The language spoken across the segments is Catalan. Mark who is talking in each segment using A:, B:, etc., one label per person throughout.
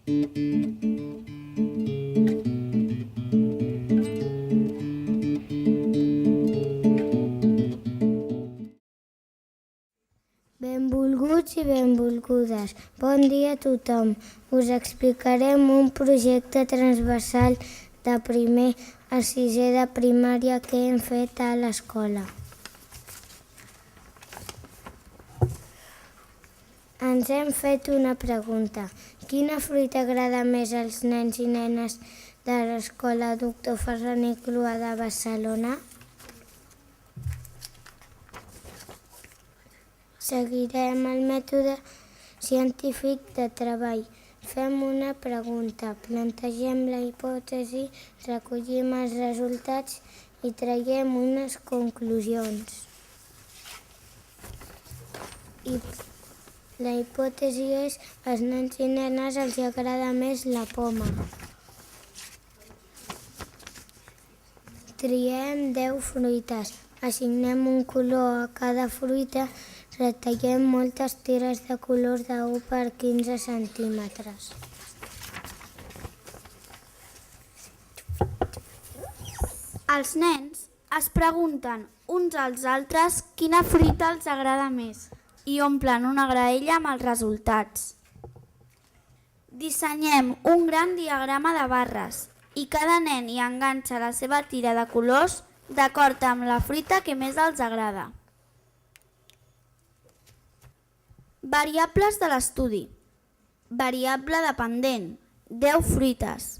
A: Benvolguts i benvolgudes, bon dia a tothom. Us explicarem un projecte transversal de primer a sisè de primària que hem fet a l'escola. Ens hem fet una pregunta. Quina fruita agrada més als nens i nenes de l'escola Doctor Ferran i Clua de Barcelona? Seguirem el mètode científic de treball. Fem una pregunta, plantegem la hipòtesi, recollim els resultats i traiem unes conclusions. La hipòtesi és que als nens i nenes els agrada més la poma. Triem 10 fruites, assignem un color a cada fruita, retallem moltes tires de color de 1 per 15 centímetres.
B: Els nens es pregunten uns als altres quina fruita els agrada més i omplen una graella amb els resultats. Dissenyem un gran diagrama de barres i cada nen hi enganxa la seva tira de colors d'acord amb la fruita que més els agrada. Variables de l'estudi. Variable dependent, 10 fruites.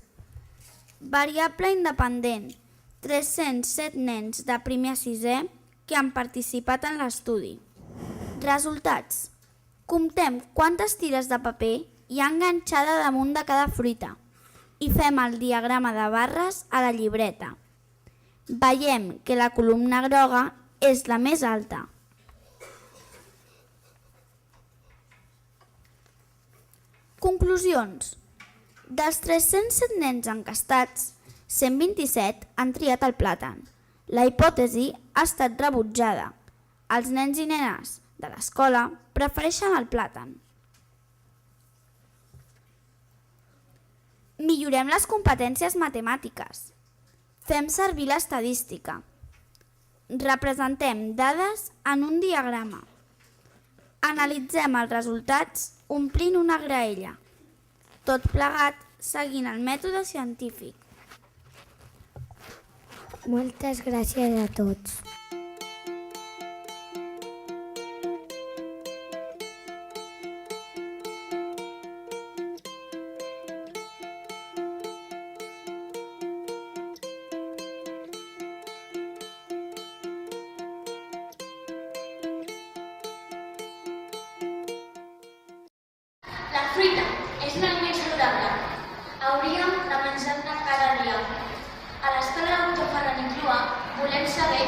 B: Variable independent, 307 nens de primer a sisè que han participat en l'estudi. Resultats. Comptem quantes tires de paper hi ha enganxada damunt de cada fruita i fem el diagrama de barres a la llibreta. Veiem que la columna groga és la més alta. Conclusions. Dels 307 nens encastats, 127 han triat el plàtan. La hipòtesi ha estat rebutjada. Els nens i nenes de l'escola prefereixen el plàtan. Millorem les competències matemàtiques. Fem servir l'estadística. Representem dades en un diagrama. Analitzem els resultats omplint una graella. Tot plegat seguint el mètode científic.
A: Moltes gràcies a tots.
C: La fruita és l'aliment saludable. Hauríem de menjar-ne cada dia. A l'escola Doctor Ferran i Clua volem saber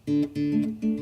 C: Música